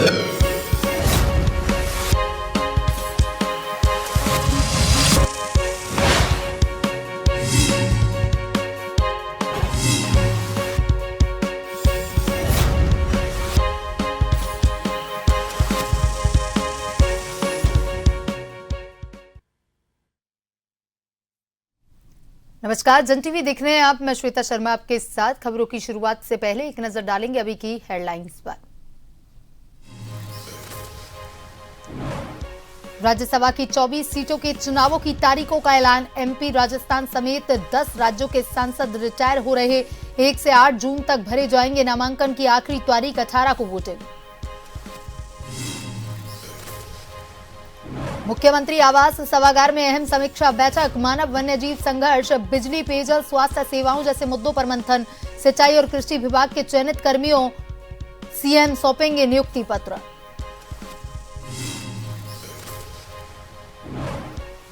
नमस्कार, जन टीवी देख रहे हैं आप। मैं श्वेता शर्मा आपके साथ। खबरों की शुरुआत से पहले एक नजर डालेंगे अभी की हेडलाइंस पर। राज्यसभा की 24 सीटों के चुनावों की तारीखों का ऐलान। एमपी, राजस्थान समेत 10 राज्यों के सांसद रिटायर हो रहे। 1 से 8 जून तक भरे जाएंगे नामांकन की आखिरी तारीख। 18 को वोटिंग। मुख्यमंत्री आवास सभागार में अहम समीक्षा बैठक। मानव वन्य जीव संघर्ष, बिजली, पेयजल, स्वास्थ्य सेवाओं जैसे मुद्दों पर मंथन। सिंचाई और कृषि विभाग के चयनित कर्मियों सीएम सौंपेंगे नियुक्ति पत्र।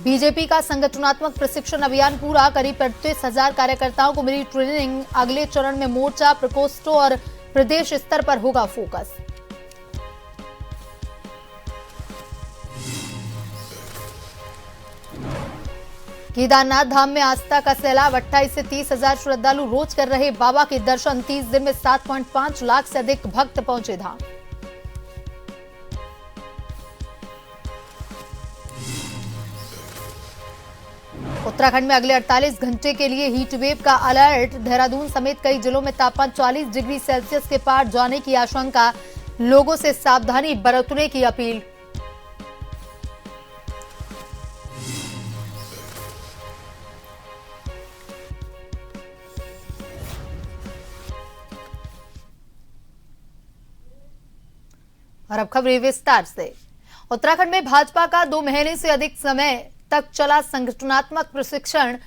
बीजेपी का संगठनात्मक प्रशिक्षण अभियान पूरा। करीब 35,000 कार्यकर्ताओं को मिली ट्रेनिंग। अगले चरण में मोर्चा, प्रकोष्ठों और प्रदेश स्तर पर होगा फोकस। केदारनाथ धाम में आस्था का सैलाब। 28 से 30,000 श्रद्धालु रोज कर रहे बाबा के दर्शन। 30 दिन में 7.5 लाख से अधिक भक्त पहुंचे धाम। उत्तराखंड में अगले 48 घंटे के लिए हीट वेव का अलर्ट। देहरादून समेत कई जिलों में तापमान 40 डिग्री सेल्सियस के पार जाने की आशंका। लोगों से सावधानी बरतने की अपील। और अब खबरें विस्तार से। उत्तराखंड में भाजपा का 2 महीने से अधिक समय तक चला संगठनात्मक प्रशिक्षण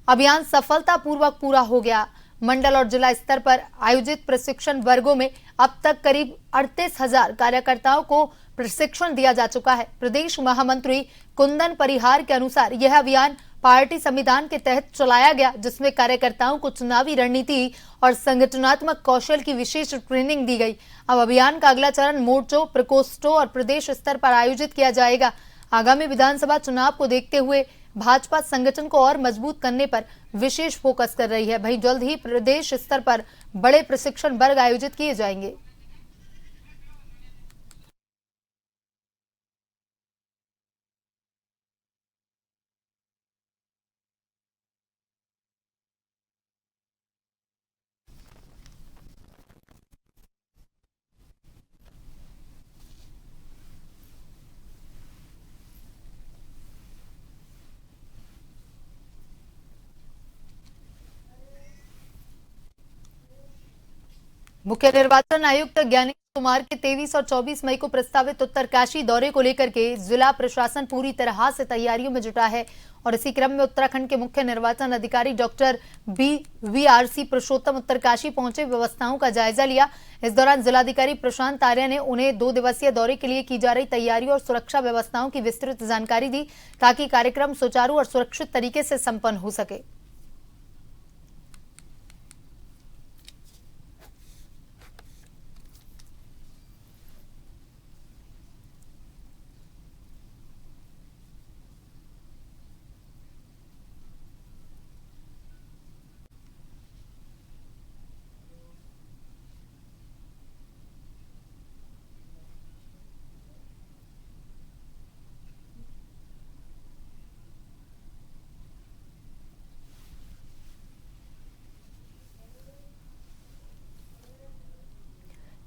अभियान सफलतापूर्वक पूरा हो गया। मंडल और जिला स्तर पर आयोजित प्रशिक्षण वर्गों में अब तक करीब 38,000 कार्यकर्ताओं को प्रशिक्षण दिया जा चुका है। प्रदेश महामंत्री कुंदन परिहार के अनुसार यह अभियान पार्टी संविधान के तहत चलाया गया, जिसमें कार्यकर्ताओं को चुनावी रणनीति और संगठनात्मक कौशल की विशेष ट्रेनिंग दी गई। अब अभियान का अगला चरण मोर्चों, प्रकोष्ठों और प्रदेश स्तर पर आयोजित किया जाएगा। आगामी विधानसभा चुनाव को देखते हुए भाजपा संगठन को और मजबूत करने पर विशेष फोकस कर रही है। वहीं जल्द ही प्रदेश स्तर पर बड़े प्रशिक्षण वर्ग आयोजित किए जाएंगे। मुख्य निर्वाचन आयुक्त ज्ञानेश कुमार के 23 और 24 मई को प्रस्तावित उत्तरकाशी दौरे को लेकर के जिला प्रशासन पूरी तरह से तैयारियों में जुटा है। और इसी क्रम में उत्तराखंड के मुख्य निर्वाचन अधिकारी डॉक्टर वीआरसी पुरुषोत्तम उत्तरकाशी पहुंचे, व्यवस्थाओं का जायजा लिया। इस दौरान जिलाधिकारी प्रशांत आर्य ने उन्हें 2 दिवसीय दौरे के लिए की जा रही तैयारियों और सुरक्षा व्यवस्थाओं की विस्तृत जानकारी दी, ताकि कार्यक्रम सुचारू और सुरक्षित तरीके से संपन्न हो सके।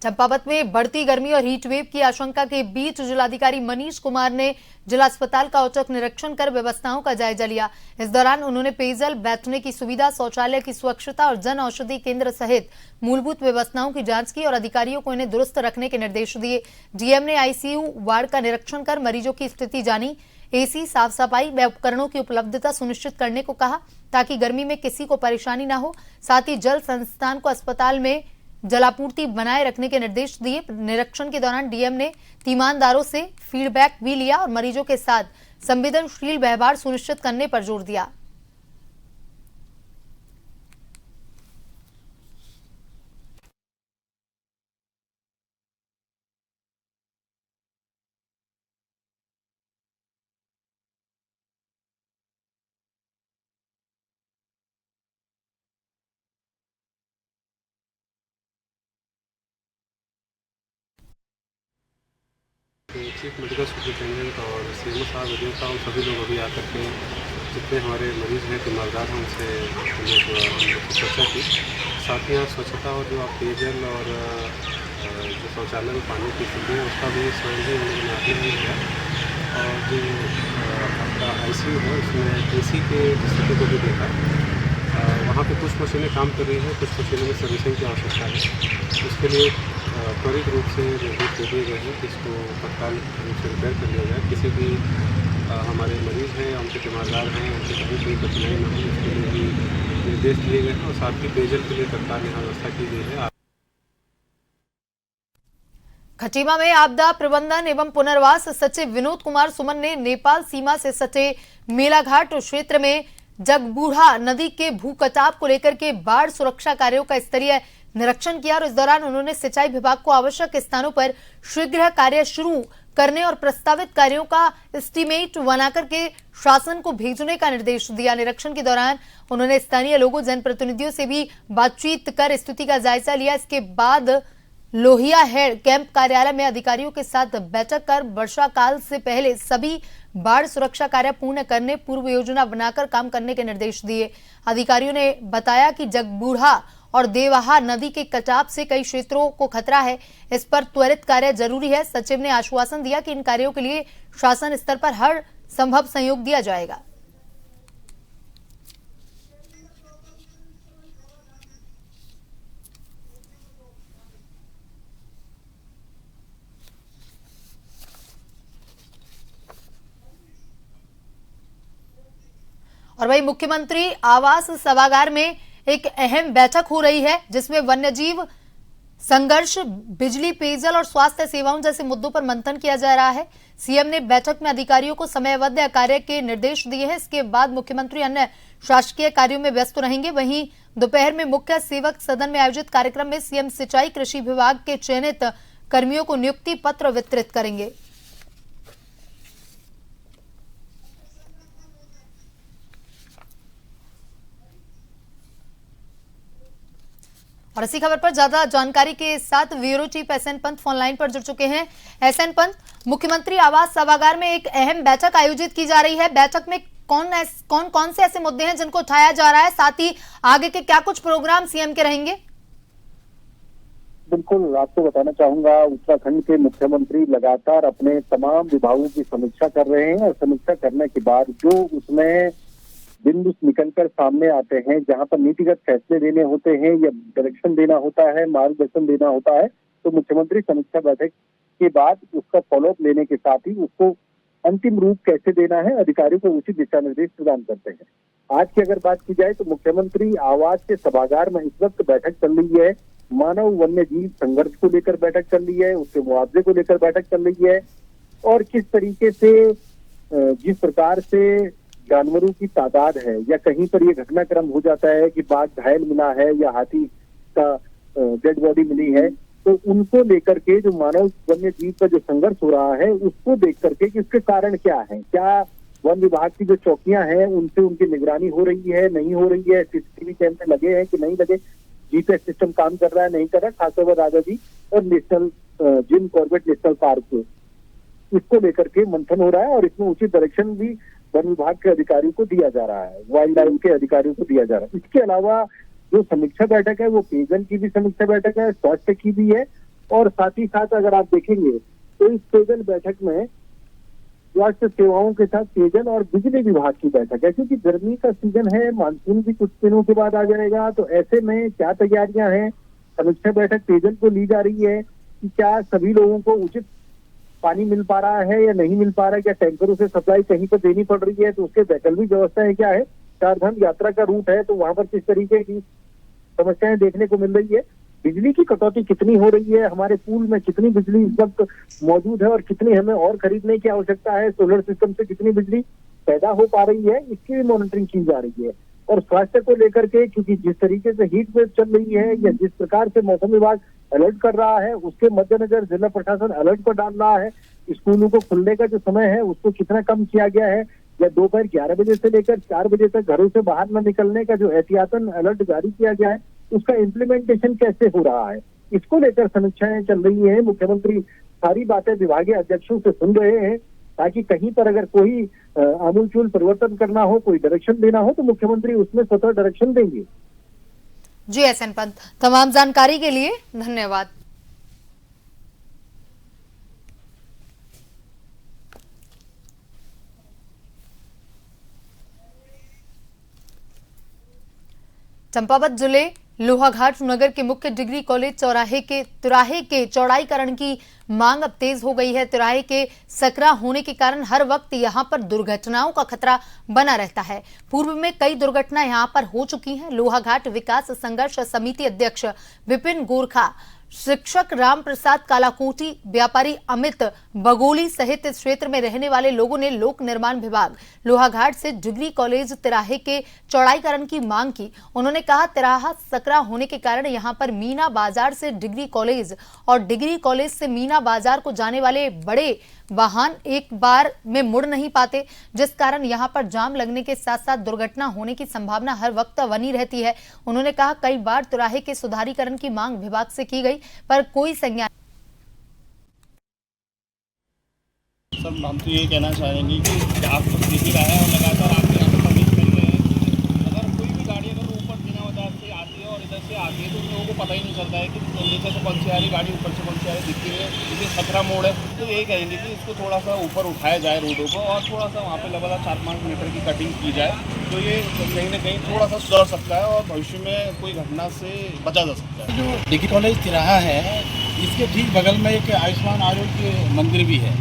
चंपावत में बढ़ती गर्मी और हीट वेव की आशंका के बीच जिलाधिकारी मनीष कुमार ने जिला अस्पताल का औचक निरीक्षण कर व्यवस्थाओं का जायजा लिया। इस दौरान उन्होंने पेयजल, बैठने की सुविधा, शौचालय की स्वच्छता और जन औषधि केंद्र सहित मूलभूत व्यवस्थाओं की जांच की और अधिकारियों को इन्हें दुरुस्त रखने के निर्देश दिए। डीएम ने आईसीयू वार्ड का निरीक्षण कर मरीजों की स्थिति जानी। एसी, साफ सफाई व उपकरणों की उपलब्धता सुनिश्चित करने को कहा, ताकि गर्मी में किसी को परेशानी न हो। साथ ही जल संस्थान को अस्पताल में जलापूर्ति बनाए रखने के निर्देश दिए। निरीक्षण के दौरान डीएम ने तीमानदारों से फीडबैक भी लिया और मरीजों के साथ संवेदनशील व्यवहार सुनिश्चित करने पर जोर दिया। चीफ मेडिकल सुपरिटेंडेंट और सीएमओ साहब विजय साहब सभी लोग अभी आकर के जितने हमारे मरीज़ हैं तीमारदार हैं उनसे हम लोग चर्चा की। साथ ही यहाँ स्वच्छता और जो आप पेयजल और जो शौचालय में पानी की स्थिति है उसका भी स्वयं ही हम लोगों ने आगे नहीं किया। और जो आपका आईसीयू है उसमें एसी के स्थिति को भी देखा। वहाँ पे कुछ मशीनें काम कर रही हैं, कुछ मशीनों में सर्विसिंग की आवश्यकता है। उसके लिए त्वरित रूप से निर्देश दे दिए गए हैं कि इसको तत्काल रूप से रिपेयर कर लिया जाए। किसी भी हमारे मरीज़ हैं या उनके तीमारदार हैं उनके कहीं कोई कठिनाई न हो उसके लिए भी निर्देश दिए गए हैं। और साथ ही पेयजल के लिए तत्काल यहाँ व्यवस्था की गई है। खटीमा में आपदा प्रबंधन एवं पुनर्वास सचिव विनोद कुमार सुमन ने नेपाल सीमा से सटे मेलाघाट क्षेत्र में जगबूढ़ा नदी के भू कटाव को लेकर के बाढ़ सुरक्षा कार्यों का स्तरीय निरीक्षण किया और इस दौरान उन्होंने सिंचाई विभाग को आवश्यक स्थानों पर शीघ्र कार्य शुरू करने और प्रस्तावित कार्यों का एस्टीमेट बनाकर के शासन को भेजने का निर्देश दिया। निरीक्षण के दौरान उन्होंने स्थानीय लोगों जनप्रतिनिधियों से भी बातचीत कर स्थिति का जायजा लिया। इसके बाद लोहिया हेड कैंप कार्यालय में अधिकारियों के साथ बैठक कर वर्षा काल से पहले सभी बाढ़ सुरक्षा कार्य पूर्ण करने पूर्व योजना बनाकर काम करने के निर्देश दिए। अधिकारियों ने बताया कि जगबूढ़ा और देवाहा नदी के कटाव से कई क्षेत्रों को खतरा है, इस पर त्वरित कार्य जरूरी है। सचिव ने आश्वासन दिया कि इन कार्यों के लिए शासन स्तर पर हर संभव सहयोग दिया जाएगा। और वही मुख्यमंत्री आवास सभागार में एक अहम बैठक हो रही है जिसमें वन्यजीव संघर्ष, बिजली, पेयजल और स्वास्थ्य सेवाओं जैसे मुद्दों पर मंथन किया जा रहा है। सीएम ने बैठक में अधिकारियों को समयबद्ध कार्य के निर्देश दिए हैं। इसके बाद मुख्यमंत्री अन्य शासकीय कार्यों में व्यस्त रहेंगे। वहीं दोपहर में मुख्य सेवक सदन में आयोजित कार्यक्रम में सीएम सिंचाई कृषि विभाग के चयनित कर्मियों को नियुक्ति पत्र वितरित करेंगे। और इसी खबर पर ज्यादा जानकारी के साथ bureau chief SN Pant phone line पर जुड़ चुके हैं। एसएन पंत, मुख्यमंत्री आवास सभागार में एक अहम बैठक आयोजित की जा रही है। बैठक में कौन से ऐसे मुद्दे हैं जिनको उठाया जा रहा है, साथ ही आगे के क्या कुछ प्रोग्राम सीएम के रहेंगे? बिल्कुल, आपको बताना चाहूंगा उत्तराखंड के मुख्यमंत्री लगातार अपने तमाम विभागों की समीक्षा कर रहे हैं और समीक्षा करने के बाद जो उसमें बिंदु निकलकर सामने आते हैं, जहां पर नीतिगत फैसले देने होते हैं या डायरेक्शन देना होता है, मार्गदर्शन देना होता है, तो मुख्यमंत्री समीक्षा बैठक के बाद उसका फॉलोअप लेने के साथ ही उसको अंतिम रूप कैसे देना है अधिकारियों को उचित दिशा निर्देश प्रदान करते हैं। आज की अगर बात की जाए तो मुख्यमंत्री आवास के सभागार में इस वक्त बैठक चल रही है। मानव वन्य जीव संघर्ष को लेकर बैठक चल रही है, उसके मुआवजे को लेकर बैठक चल रही है और किस तरीके से जिस प्रकार से जानवरों की तादाद है या कहीं पर ये घटनाक्रम हो जाता है कि बाघ घायल मिला है या हाथी का डेड बॉडी मिली है, तो उनको लेकर के जो मानव वन्य जीव का जो संघर्ष हो रहा है उसको देख करके कि इसके कारण क्या है, क्या वन विभाग की जो चौकियां हैं उनसे उनकी निगरानी हो रही है, नहीं हो रही है, सीसीटीवी कैमरे लगे हैं कि नहीं लगे, जीपीएस सिस्टम काम कर रहा है नहीं कर रहा है, खासतौर पर राजा जी और national Jim Corbett national park, इसको लेकर के मंथन हो रहा है और इसमें उचित डायरेक्शन भी वन विभाग के अधिकारियों को दिया जा रहा है, वाइल्ड लाइफ के अधिकारियों को दिया जा रहा है। इसके अलावा जो समीक्षा बैठक है वो पेयजल की भी समीक्षा बैठक है, स्वास्थ्य की भी है और साथ ही साथ अगर आप देखेंगे तो इस पेयजल बैठक में स्वास्थ्य सेवाओं के साथ पेयजल और बिजली विभाग की बैठक है, क्योंकि गर्मी का सीजन है, मानसून भी कुछ दिनों के बाद आ जाएगा, तो ऐसे में क्या तैयारियां हैं। समीक्षा बैठक पेयजल को ली जा रही है कि क्या सभी लोगों को उचित पानी मिल पा रहा है या नहीं मिल पा रहा है, क्या टैंकरों से सप्लाई कहीं पर देनी पड़ रही है, तो उसके वैकल्पिक व्यवस्थाएं क्या है। चारधाम यात्रा का रूट है तो वहां पर किस तरीके की समस्याएं देखने को मिल रही है, बिजली की कटौती कितनी हो रही है, हमारे पूल में कितनी बिजली इस वक्त मौजूद है और कितनी हमें और खरीदने की आवश्यकता है, सोलर सिस्टम से कितनी बिजली पैदा हो पा रही है, इसकी भी मॉनिटरिंग की जा रही है। और स्वास्थ्य को लेकर के क्योंकि जिस तरीके से हीट वेव चल रही है या जिस प्रकार से मौसम विभाग अलर्ट कर रहा है उसके मद्देनजर जिला प्रशासन अलर्ट पर डाल रहा है। स्कूलों को खुलने का जो समय है उसको कितना कम किया गया है या दोपहर 11 बजे से लेकर 4 बजे तक घरों से बाहर न निकलने का जो एहतियातन अलर्ट जारी किया गया है उसका इम्प्लीमेंटेशन कैसे हो रहा है, इसको लेकर समीक्षाएं चल रही है। मुख्यमंत्री सारी बातें विभागीय अध्यक्षों से सुन रहे हैं, ताकि कहीं पर अगर कोई आमूलचूल परिवर्तन करना हो, कोई डायरेक्शन देना हो, तो मुख्यमंत्री उसमें स्वतः डायरेक्शन देंगे। जी एसएन पंत, तमाम जानकारी के लिए धन्यवाद। चंपावत जिले लोहाघाट नगर के मुख्य डिग्री कॉलेज तिराहे के चौड़ाईकरण की मांग अब तेज हो गई है। तिराहे के सकरा होने के कारण हर वक्त यहां पर दुर्घटनाओं का खतरा बना रहता है। पूर्व में कई दुर्घटनाएं यहां पर हो चुकी हैं। लोहाघाट विकास संघर्ष समिति अध्यक्ष विपिन गोरखा, शिक्षक राम प्रसाद कालाकोटी, व्यापारी अमित बगोली सहित इस क्षेत्र में रहने वाले लोगों ने लोक निर्माण विभाग लोहाघाट से डिग्री कॉलेज तिराहे के चौड़ाईकरण की मांग की। उन्होंने कहा, तिराहा सकरा होने के कारण यहां पर मीना बाजार से डिग्री कॉलेज और डिग्री कॉलेज से मीना बाजार को जाने वाले बड़े वाहन एक बार में मुड़ नहीं पाते, जिस कारण यहां पर जाम लगने के साथ साथ दुर्घटना होने की संभावना हर वक्त बनी रहती है। उन्होंने कहा, कई बार तिराहे के सुधारीकरण की मांग विभाग से की गई पर कोई संज्ञान। सब हम तो ये कहना चाहेंगे कि आप कुछ देख ही रहे हैं और लगातार आप यहाँ पर प्रवेश कर रहे हैं। अगर कोई भी गाड़ी अगर ऊपर बिना वजह से आती है और इधर से आती है तो उन लोगों को पता ही नहीं चलता है कि नीचे से कौन सी आ रही गाड़ी, ऊपर से कौन सी आ रही दिखती है। जैसे सकरा मोड़ है तो यही कहेंगे कि इसको थोड़ा सा ऊपर उठाया जाए रोडों को और थोड़ा सा वहाँ पर लगातार 4-5 मीटर की कटिंग की जाए, तो ये कहीं ना कहीं थोड़ा सा सुधर सकता है और भविष्य में कोई घटना से बचा जा सकता है। जो डिग्री कॉलेज तिराहा है, इसके ठीक बगल में एक आयुष्मान आरोग्य मंदिर भी है।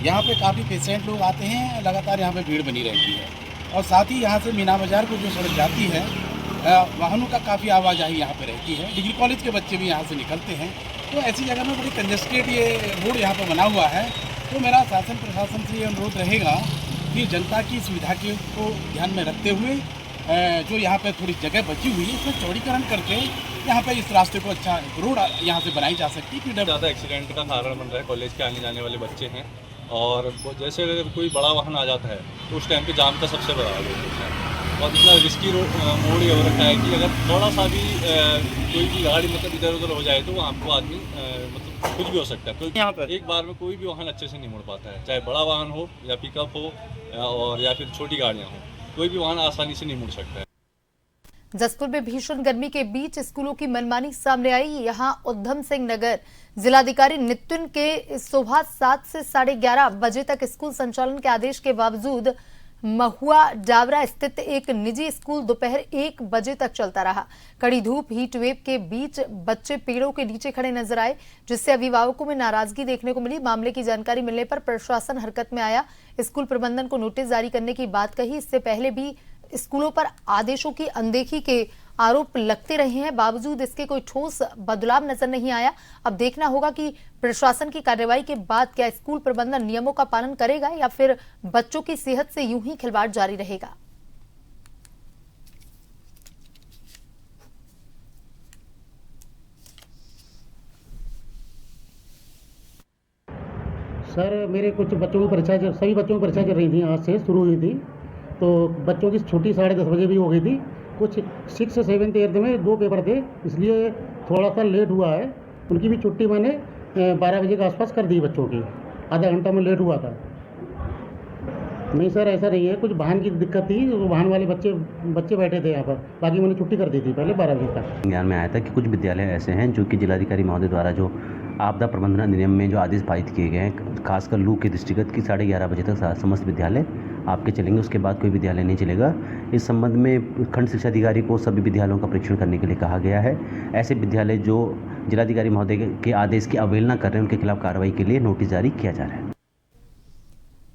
यहाँ पे काफ़ी पेशेंट लोग आते हैं, लगातार यहाँ पे भीड़ बनी रहती है। और साथ ही यहाँ से मीना बाज़ार को जो सड़क जाती है, वाहनों का काफ़ी आवाजाही यहाँ पे रहती है। डिग्री कॉलेज के बच्चे भी यहाँ से निकलते हैं, तो ऐसी जगह में बड़ी कंजेस्टेड ये रोड यहाँ पर बना हुआ है। तो मेरा शासन प्रशासन से ये अनुरोध रहेगा कि जनता की सुविधा को ध्यान में रखते हुए जो यहाँ पे थोड़ी जगह बची हुई है, इसमें चौड़ीकरण करके यहाँ पे इस रास्ते को अच्छा रोड यहाँ से बनाई जा सकती है। ज़्यादा एक्सीडेंट का कारण बन रहा है, कॉलेज के आने जाने वाले बच्चे हैं और जैसे अगर कोई बड़ा वाहन आ जाता है तो उस टाइम पे जाम का सबसे बड़ा रोड है और इतना रिस्की मोड़ ये हो रखा है कि अगर थोड़ा सा भी कोई भी गाड़ी मतलब इधर उधर हो जाए तो वहाँ को आदमी मतलब कुछ भी हो सकता है। तो यहाँ पर एक बार में कोई भी वाहन अच्छे से नहीं मुड़ पाता है, चाहे बड़ा वाहन हो या पिकअप हो और या फिर छोटी गाड़ियाँ हों, कोई भी वाहन आसानी से नहीं मुड़ सकता है। जसपुर में भीषण गर्मी के बीच स्कूलों की मनमानी सामने आई। यहां उधम सिंह नगर जिलाधिकारी नितिन के सुबह 7 से 11:30 बजे तक स्कूल संचालन के आदेश के बावजूद महुआ डावरा स्थित एक निजी स्कूल दोपहर 1 बजे तक चलता रहा। कड़ी धूप हीट वेव के बीच बच्चे पेड़ों के नीचे खड़े नजर आए, जिससे अभिभावकों में नाराजगी देखने को मिली। मामले की जानकारी मिलने पर प्रशासन हरकत में आया, स्कूल प्रबंधन को नोटिस जारी करने की बात कही। इससे पहले भी स्कूलों पर आदेशों की अनदेखी के आरोप लगते रहे हैं, बावजूद इसके कोई ठोस बदलाव नजर नहीं आया। अब देखना होगा कि प्रशासन की कार्रवाई के बाद क्या स्कूल प्रबंधन नियमों का पालन करेगा या फिर बच्चों की सेहत से यूं ही खिलवाड़ जारी रहेगा। सर, मेरे कुछ बच्चों की परीक्षा सभी बच्चों की परीक्षा चल रही थी, आज से शुरू हुई थी, तो बच्चों की छुट्टी 10:30 बजे भी हो गई थी। कुछ 6th 7th 8th में 2 पेपर थे, इसलिए थोड़ा सा लेट हुआ है। उनकी भी छुट्टी मैंने 12 बजे के आसपास कर दी बच्चों की, आधा घंटा में लेट हुआ था। नहीं सर, ऐसा नहीं है, कुछ वाहन की दिक्कत थी, वाहन वाले बच्चे बैठे थे यहाँ पर, बाकी मैंने छुट्टी कर दी थी पहले 12 बजे तक। ज्ञान में आया था कि कुछ विद्यालय ऐसे हैं जो कि जिलाधिकारी महोदय द्वारा जो आपदा प्रबंधन अधिनियम में जो आदेश पारित किए गए हैं, खासकर लू के दृष्टिगत कि 11:30 बजे तक समस्त विद्यालय आपके चलेंगे, उसके बाद कोई विद्यालय नहीं चलेगा। इस संबंध में खंड शिक्षा अधिकारी को सभी विद्यालयों का परीक्षण करने के लिए कहा गया है। ऐसे विद्यालय जो जिलाधिकारी महोदय के आदेश की अवहेलना कर रहे हैं, उनके खिलाफ कार्रवाई के लिए नोटिस जारी किया जा रहा है।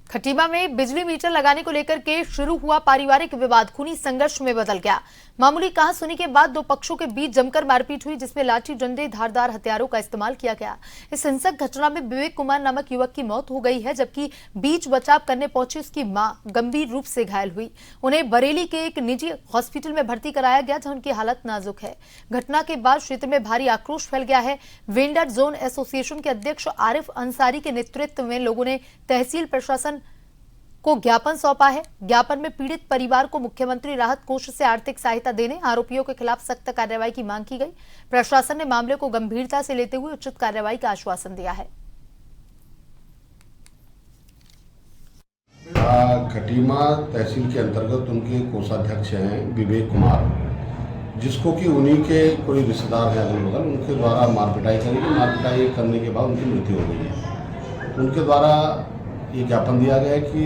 खटीमा में बिजली मीटर लगाने को लेकर के शुरू हुआ पारिवारिक विवाद खूनी संघर्ष में बदल गया। मामूली कहासुनी के बाद दो पक्षों के बीच जमकर मारपीट हुई, जिसमें लाठी, डंडे, धारदार हथियारों का इस्तेमाल किया गया। इस हिंसक घटना में विवेक कुमार नामक युवक की मौत हो गई है, जबकि बीच बचाव करने पहुंची उसकी मां गंभीर रूप से घायल हुई। उन्हें बरेली के एक निजी हॉस्पिटल में भर्ती कराया गया, जहां उनकी हालत नाजुक है। घटना के बाद क्षेत्र में भारी आक्रोश फैल गया है। वेंडर जोन एसोसिएशन के अध्यक्ष आरिफ अंसारी के नेतृत्व में लोगों ने तहसील प्रशासन को ज्ञापन सौंपा है। ज्ञापन में पीड़ित परिवार को मुख्यमंत्री राहत कोष से आर्थिक सहायता देने, आरोपियों के खिलाफ सख्त कार्रवाई की मांग की गई। प्रशासन ने मामले को गंभीरता से लेते हुए उचित कार्रवाई का आश्वासन दिया है। खटीमा तहसील के अंतर्गत उनके कोषाध्यक्ष हैं विवेक कुमार, जिसको कि उन्हीं के कोई रिश्तेदार हैं अगल बगल, उनके द्वारा मारपिटाई करी। मारपिटाई करने के बाद उनकी मृत्यु हो गई है। उनके द्वारा ये ज्ञापन दिया गया है कि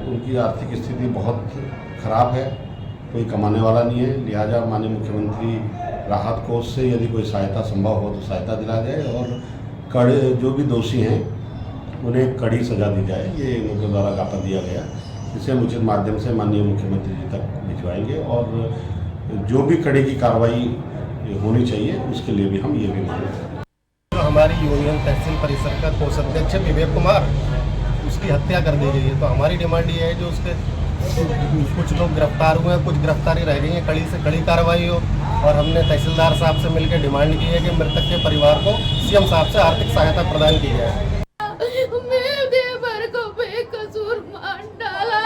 उनकी आर्थिक स्थिति बहुत खराब है, कोई कमाने वाला नहीं है, लिहाजा माननीय मुख्यमंत्री राहत कोष से यदि कोई सहायता संभव हो तो सहायता दिला जाए और कड़े जो भी दोषी हैं उन्हें कड़ी सजा दी जाए। ये उनके द्वारा ज्ञापन दिया गया, इसे हम उचित माध्यम से माननीय मुख्यमंत्री जी तक भिजवाएंगे और जो भी कड़ी की कार्रवाई होनी चाहिए उसके लिए भी हम ये भी मांग करते हैं। तो हमारी यूनियन तहसील परिसर का कोषाध्यक्ष विवेक कुमार, उसकी हत्या कर दी गई है। तो हमारी डिमांड ये है जो उसके कुछ लोग गिरफ्तार हुए हैं, कुछ गिरफ्तारी रह गई है, कड़ी से कड़ी कार्रवाई हो। और हमने तहसीलदार साहब से मिलकर डिमांड की है कि मृतक के परिवार को सीएम साहब से आर्थिक सहायता प्रदान की जाए। मेरे भर को बेकसूर मार डाला,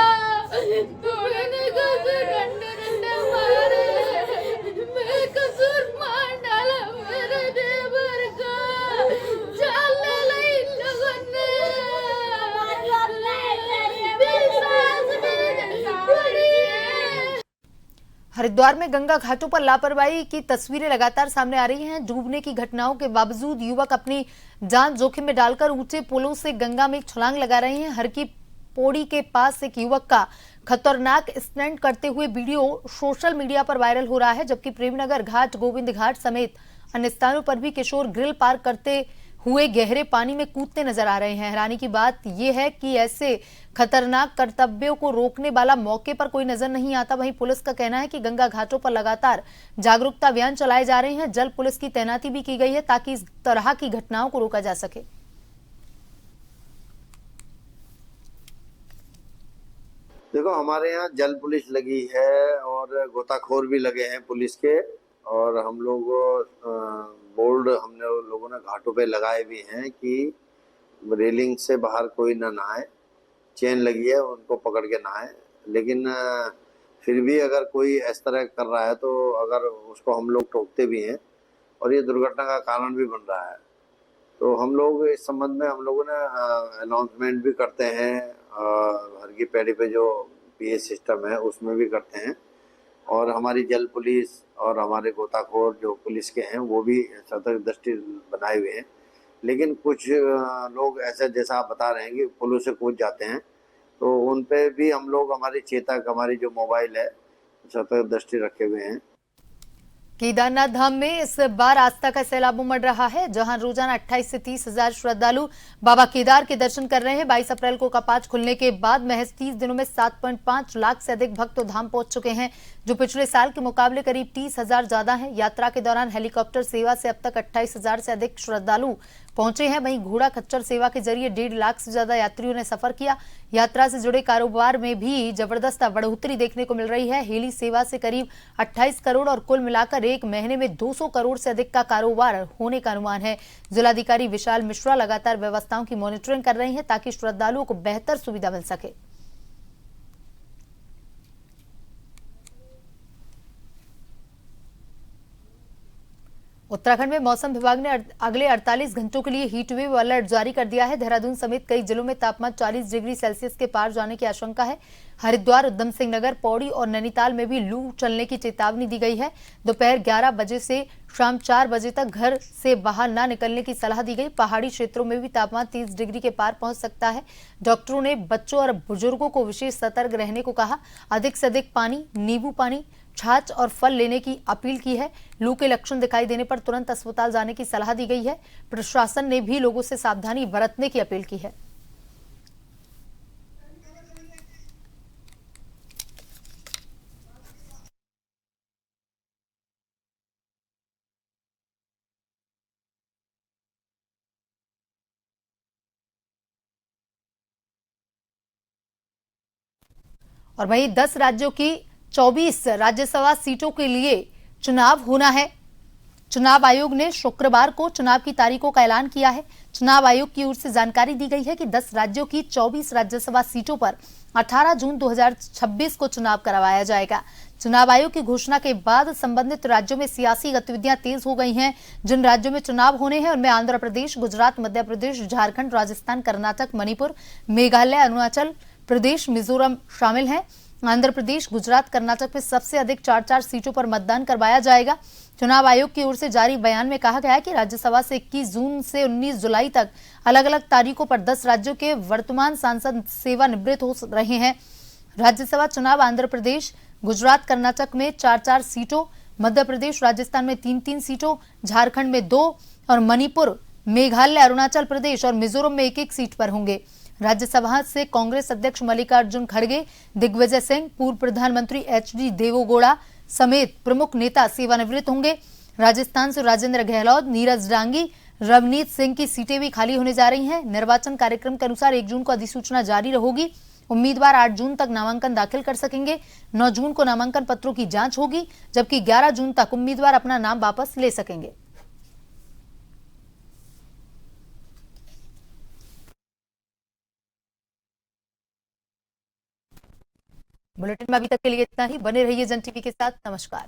मैंने कैसे डंडे मारे, बेकसूर मार डाला मेरे देवर का, चलने लगी लोगों ने हरिद्वार में गंगा घाटों पर लापरवाही की तस्वीरें लगातार सामने आ रही हैं। डूबने की घटनाओं के बावजूद युवक अपनी जान जोखिम में डालकर ऊंचे पुलों से गंगा में छलांग लगा रहे हैं। हर की पौड़ी के पास एक युवक का खतरनाक स्टंट करते हुए वीडियो सोशल मीडिया पर वायरल हो रहा है, जबकि प्रेमनगर घाट, गोविंद घाट समेत अन्य स्थानों पर भी किशोर ग्रिल पार करते हुए गहरे पानी में कूदते नजर आ रहे हैं। हैरानी की बात यह है कि ऐसे खतरनाक कर्तव्यों को रोकने वाला मौके पर कोई नजर नहीं आता। वहीं पुलिस का कहना है कि गंगा घाटों पर लगातार जागरूकता अभियान चलाए जा रहे हैं। जल पुलिस की तैनाती भी की गई है ताकि इस तरह की घटनाओं को रोका जा सके। देखो, हमारे यहाँ जल पुलिस लगी है और गोताखोर भी लगे हैं पुलिस के, और हम लोग बोर्ड हमने लोगों ने घाटों पे लगाए भी हैं कि रेलिंग से बाहर कोई ना नहाए, चेन लगी है उनको पकड़ के नहाए। लेकिन फिर भी अगर कोई इस तरह कर रहा है तो अगर उसको हम लोग टोकते भी हैं और ये दुर्घटना का कारण भी बन रहा है। तो हम लोग इस संबंध में हम लोगों ने अनाउंसमेंट भी करते हैं, हर की पैड़ी पे जो पीए सिस्टम है उसमें भी करते हैं, और हमारी जल पुलिस और हमारे गोताखोर जो पुलिस के हैं वो भी सतर्क दृष्टि बनाए हुए हैं। लेकिन कुछ लोग ऐसा जैसा आप बता रहे हैं कि पुलों से कूद जाते हैं, तो उन पे भी हम लोग हमारी चेतक, हमारी जो मोबाइल है, सतर्क दृष्टि रखे हुए हैं। केदारनाथ धाम में इस बार आस्था का सैलाब उमड़ रहा है, जहां रोजाना 28 से 30 हजार श्रद्धालु बाबा केदार के दर्शन कर रहे हैं। 22 अप्रैल को कपाट खुलने के बाद महज 30 दिनों में 7.5 लाख से अधिक भक्त धाम पहुंच चुके हैं, जो पिछले साल के मुकाबले करीब 30 हजार ज्यादा है। यात्रा के दौरान हेलीकॉप्टर सेवा से अब तक 28 हजार से अधिक श्रद्धालु पहुंचे हैं। वहीं घोड़ा खच्चर सेवा के जरिए 1.5 लाख से ज्यादा यात्रियों ने सफर किया। यात्रा से जुड़े कारोबार में भी जबरदस्त बढ़ोतरी देखने को मिल रही है। हेली सेवा से करीब 28 करोड़ और कुल मिलाकर एक महीने में 200 करोड़ से अधिक का कारोबार होने का अनुमान है। जिलाधिकारी विशाल मिश्रा लगातार व्यवस्थाओं की मॉनिटरिंग कर रही हैं ताकि श्रद्धालुओं को बेहतर सुविधा मिल सके। उत्तराखंड में मौसम विभाग ने अगले 48 घंटों के लिए हीट वेव अलर्ट जारी कर दिया है। देहरादून समेत कई जिलों में तापमान 40 डिग्री सेल्सियस के पार जाने की आशंका है। हरिद्वार, उधम सिंह नगर, पौड़ी और नैनीताल में भी लू चलने की चेतावनी दी गई है। दोपहर 11 बजे से शाम 4 बजे तक घर से बाहर न निकलने की सलाह दी गई। पहाड़ी क्षेत्रों में भी तापमान 30 डिग्री के पार पहुंच सकता है। डॉक्टरों ने बच्चों और बुजुर्गों को विशेष सतर्क रहने को कहा। अधिक से अधिक पानी, नींबू पानी, छाछ और फल लेने की अपील की है। लू के लक्षण दिखाई देने पर तुरंत अस्पताल जाने की सलाह दी गई है। प्रशासन ने भी लोगों से सावधानी बरतने की अपील की है। और वहीं 10 राज्यों की 24 राज्यसभा सीटों के लिए चुनाव होना है। चुनाव आयोग ने शुक्रवार को चुनाव की तारीखों का ऐलान किया है। चुनाव आयोग की ओर से जानकारी दी गई है कि 10 राज्यों की 24 राज्यसभा सीटों पर 18 जून 2026 को चुनाव करवाया जाएगा। चुनाव आयोग की घोषणा के बाद संबंधित राज्यों में सियासी गतिविधियां तेज हो गई हैं। जिन राज्यों में चुनाव होने हैं उनमें आंध्र प्रदेश, गुजरात, मध्य प्रदेश, झारखंड, राजस्थान, कर्नाटक, मणिपुर, मेघालय, अरुणाचल प्रदेश, मिजोरम शामिल हैं। आंध्र प्रदेश, गुजरात, कर्नाटक में सबसे अधिक 4-4 सीटों पर मतदान करवाया जाएगा। चुनाव आयोग की ओर से जारी बयान में कहा गया है कि राज्यसभा से 21 जून से 19 जुलाई तक अलग अलग तारीखों पर 10 राज्यों के वर्तमान सांसद सेवानिवृत्त हो रहे हैं। राज्यसभा चुनाव आंध्र प्रदेश, गुजरात, कर्नाटक में 4-4 सीटों, मध्य प्रदेश, राजस्थान में 3-3 सीटों, झारखंड में 2 और मणिपुर, मेघालय, अरुणाचल प्रदेश और मिजोरम में 1-1 सीट पर होंगे। राज्यसभा से कांग्रेस अध्यक्ष मल्लिकार्जुन खड़गे, दिग्विजय सिंह, पूर्व प्रधानमंत्री HD देवेगौड़ा समेत प्रमुख नेता सेवानिवृत्त होंगे। राजस्थान से राजेंद्र गहलोत, नीरज डांगी, रवनीत सिंह की सीटें भी खाली होने जा रही हैं। निर्वाचन कार्यक्रम के अनुसार 1 जून को अधिसूचना जारी रहेगी। उम्मीदवार 8 जून तक नामांकन दाखिल कर सकेंगे। 9 जून को नामांकन पत्रों की जांच होगी, जबकि 11 जून तक उम्मीदवार अपना नाम वापस ले सकेंगे। बुलेटिन में अभी तक के लिए इतना ही। बने रहिए जन टीवी के साथ। नमस्कार।